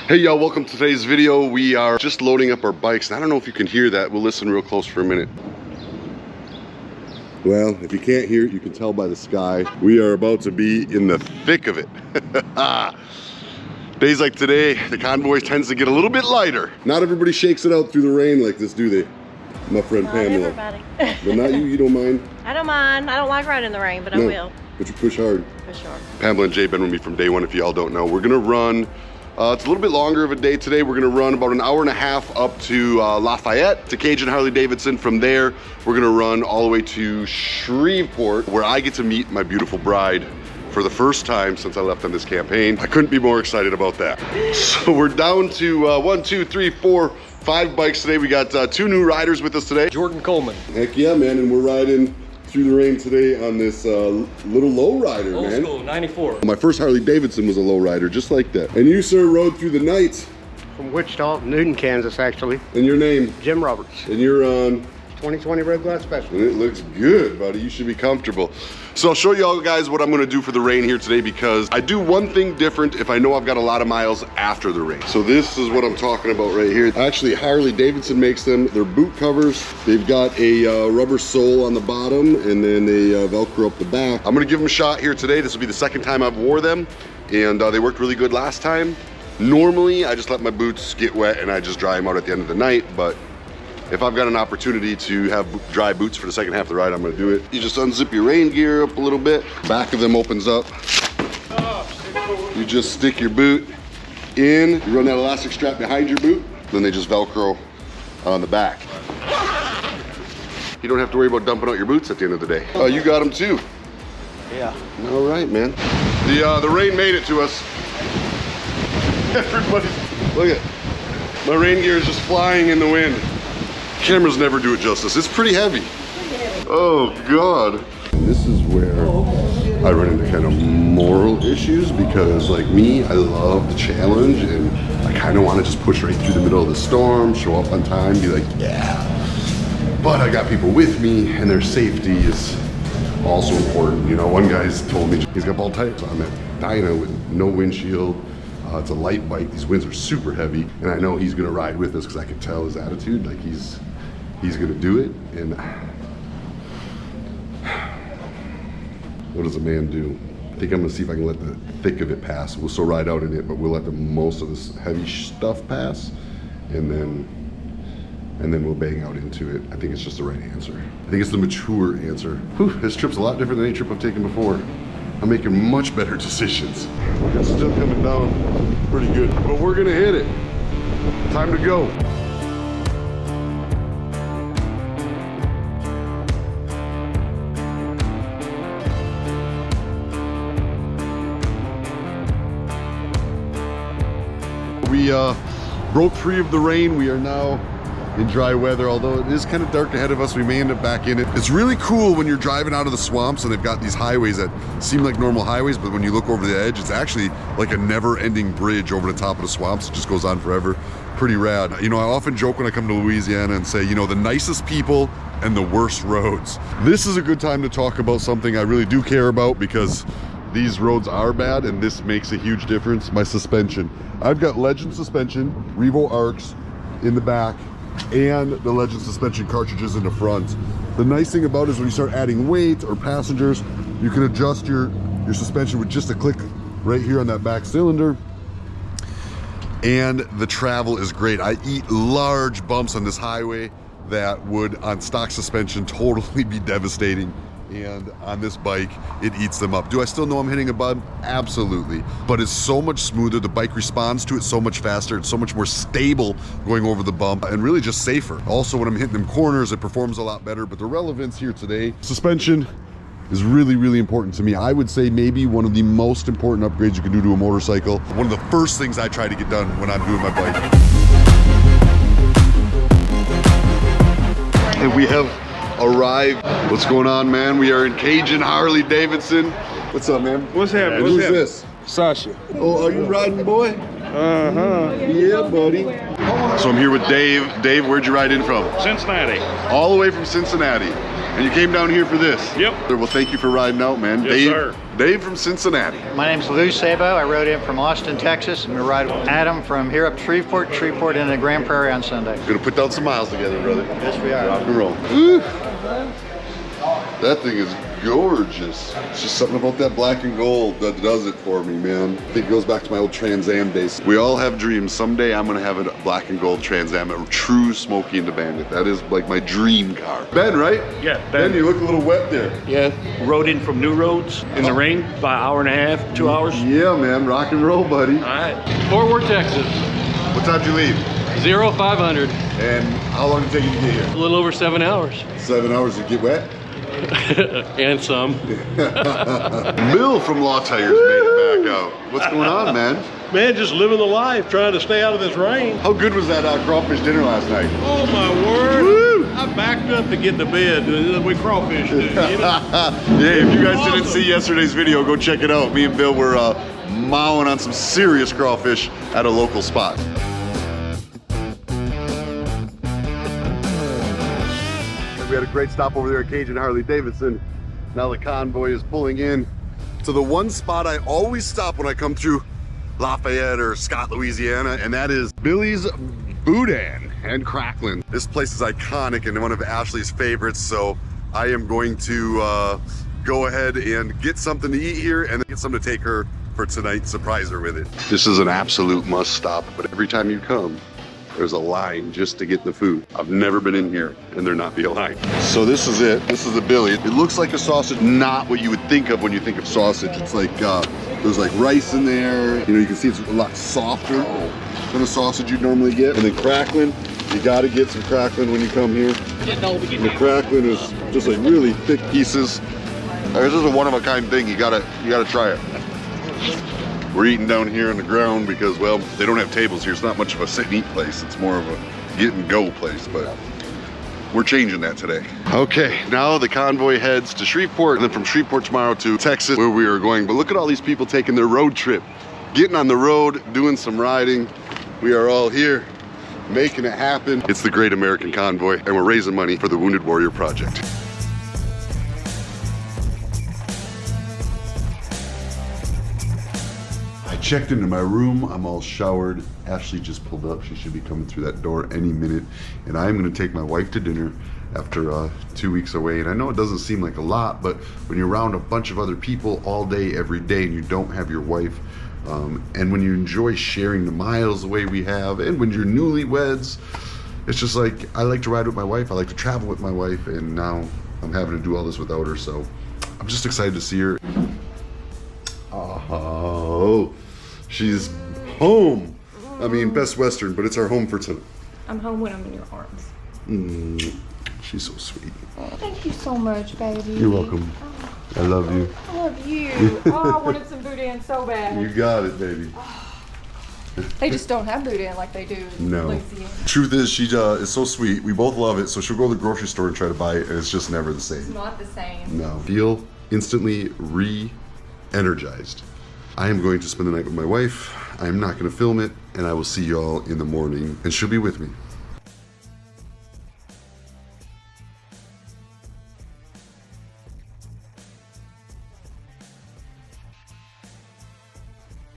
Hey y'all, welcome to today's video. We are just loading up our bikes, and I don't know if you can hear that. We'll listen real close for a minute. Well, if you can't hear it, you can tell by the sky. We are about to be in the thick of it. Days like today, the Convoy tends to get a little bit lighter. Not everybody shakes it out through the rain like this, do they? My friend Pamela. Everybody. But not you, you don't mind? I don't mind. I don't like riding in the rain, but I will. But you push hard. For sure. Pamela and Jay been with me from day one, if y'all don't know. We're gonna run, it's a little bit longer of a day today. We're gonna run about an hour and a half up to Lafayette, to Cajun Harley-Davidson. From there, we're gonna run all the way to Shreveport, where I get to meet my beautiful bride for the first time since I left on this campaign. I couldn't be more excited about that. So we're down to 1, 2, 3, 4, 5 bikes today. We got 2 new riders with us today. Jordan Coleman. Heck yeah, man, and we're riding through the rain today on this little lowrider, man. Old school, 94. My first Harley-Davidson was a lowrider, just like that. And you, sir, rode through the night. From Wichita, Newton, Kansas, actually. And your name? Jim Roberts. And you're on? 2020 Red Glass Special. And it looks good, buddy. You should be comfortable. So I'll show you all guys what I'm gonna do for the rain here today, because I do one thing different if I know I've got a lot of miles after the rain. So this is what I'm talking about right here. Actually, Harley-Davidson makes them. They're boot covers. They've got a rubber sole on the bottom, and then they Velcro up the back. I'm gonna give them a shot here today. This will be the second time I've wore them, and they worked really good last time. Normally, I just let my boots get wet and I just dry them out at the end of the night, but if I've got an opportunity to have dry boots for the second half of the ride, I'm gonna do it. You just unzip your rain gear up a little bit. Back of them opens up. You just stick your boot in, you run that elastic strap behind your boot, then they just Velcro on the back. You don't have to worry about dumping out your boots at the end of the day. Oh, you got them too. Yeah. All right, man. The rain made it to us. Everybody, look at, my rain gear is just flying in the wind. Cameras never do it justice. It's pretty heavy. Oh God. This is where I run into kind of moral issues, because like me, I love the challenge and I kind of want to just push right through the middle of the storm, show up on time, be like, yeah. But I got people with me and their safety is also important. You know, one guy's told me he's got ball tires on that dyno with no windshield. It's a light bike. These winds are super heavy, and I know he's gonna ride with us because I can tell his attitude. Like he's gonna do it. And what does a man do? I think I'm gonna see if I can let the thick of it pass. We'll still ride out in it, but we'll let most of this heavy stuff pass, and then we'll bang out into it. I think it's just the right answer. I think it's the mature answer. Whew, this trip's a lot different than any trip I've taken before. I'm making much better decisions. It's still coming down pretty good, but we're gonna hit it. Time to go. We broke free of the rain. We are now in dry weather, although it is kind of dark ahead of us. We may end up back in it. It's really cool when you're driving out of the swamps and they've got these highways that seem like normal highways, but when you look over the edge, it's actually like a never-ending bridge over the top of the swamps. It just goes on forever. Pretty rad. You know, I often joke when I come to Louisiana and say, you know, the nicest people and the worst roads. This is a good time to talk about something I really do care about, because these roads are bad and this makes a huge difference. My suspension. I've got Legend suspension, Revo Arcs in the back, and the Legend suspension cartridges in the front. The nice thing about it is when you start adding weight or passengers, you can adjust your suspension with just a click right here on that back cylinder. And the travel is great. I eat large bumps on this highway that would, on stock suspension, totally be devastating. And on this bike, it eats them up. Do I still know I'm hitting a bump? Absolutely. But it's so much smoother. The bike responds to it so much faster. It's so much more stable going over the bump, and really just safer. Also, when I'm hitting them corners, it performs a lot better. But the relevance here today, suspension is really, really important to me. I would say maybe one of the most important upgrades you can do to a motorcycle. One of the first things I try to get done when I'm doing my bike. And we have arrived. What's going on, man? We are in Cajun Harley-Davidson. What's up, man? What's happening? Who's this? Sasha. Oh, are you riding, boy? Uh-huh. Yeah, buddy. So I'm here with Dave. Dave, where'd you ride in from? Cincinnati. All the way from Cincinnati. And you came down here for this? Yep. Well, thank you for riding out, man. Yes, Dave, sir. Dave from Cincinnati. My name's Lou Sabo. I rode in from Austin, Texas, and we ride with Adam from here up to Shreveport into Grand Prairie on Sunday. Gonna put down some miles together, brother. Yes, we are. Rock and roll. Woo. That thing is gorgeous. It's just something about that black and gold that does it for me, man. I think it goes back to my old Trans Am days. We all have dreams. Someday I'm gonna have a black and gold Trans Am, a true Smokey and the Bandit. That is like my dream car. Ben, right? Yeah, Ben, you look a little wet there. Yeah, rode in from New Roads in the rain, about an hour and a half, 2 hours. Yeah, man, rock and roll, buddy. All right. Fort Worth, Texas, What time did you leave? 0500, And how long did it take you to get a here? little over 7 hours, 7 hours to get wet? and some. Mill from Law Tires made it back out. What's going on, man? Man, just living the life, trying to stay out of this rain. How good was that crawfish dinner last night? Oh my word. Woo! I backed up to get to bed. We crawfish do, you know? Yeah, if you guys didn't see yesterday's video, go check it out. Me and Bill were mowing on some serious crawfish at a local spot. We had a great stop over there at Cajun Harley Davidson. Now the convoy is pulling in to the one spot I always stop when I come through Lafayette or Scott, Louisiana, and that is Billy's Boudin and Cracklin. This place is iconic and one of Ashley's favorites, so I am going to go ahead and get something to eat here and get something to take her for tonight, surprise her with it. This is an absolute must stop, but every time you come, there's a line just to get the food. I've never been in here and there not be a line. So this is it. This is the Billy. It looks like a sausage, not what you would think of when you think of sausage. It's like, there's like rice in there. You know, you can see it's a lot softer than a sausage you'd normally get. And then cracklin, you gotta get some cracklin when you come here. And the cracklin is just like really thick pieces. This is a one-of-a-kind thing. You gotta try it. We're eating down here on the ground because, well, they don't have tables here. It's not much of a sit and eat place. It's more of a get and go place, but we're changing that today. Okay, now the convoy heads to Shreveport, and then from Shreveport tomorrow to Texas, where we are going. But look at all these people taking their road trip, getting on the road, doing some riding. We are all here, making it happen. It's the Great American Convoy, and we're raising money for the Wounded Warrior Project. Checked into my room, I'm all showered. Ashley just pulled up. She should be coming through that door any minute. And I'm gonna take my wife to dinner after 2 weeks away. And I know it doesn't seem like a lot, but when you're around a bunch of other people all day, every day, and you don't have your wife, and when you enjoy sharing the miles the way we have, and when you're newlyweds, it's just like, I like to ride with my wife, I like to travel with my wife, and now I'm having to do all this without her, so I'm just excited to see her. Oh. She's home. I mean, Best Western, but it's our home for tonight. I'm home when I'm in your arms. She's so sweet. Oh, thank you so much, baby. You're welcome. I love you. I love you. Oh, I wanted some boudin so bad. You got it, baby. They just don't have boudin like they do in No. Louisiana. Truth is, she is so sweet. We both love it, so she'll go to the grocery store and try to buy it, and it's just never the It's same. not the same. No. Feel instantly re-energized. I am going to spend the night with my wife. I am not going to film it, and I will see y'all in the morning, and she'll be with me.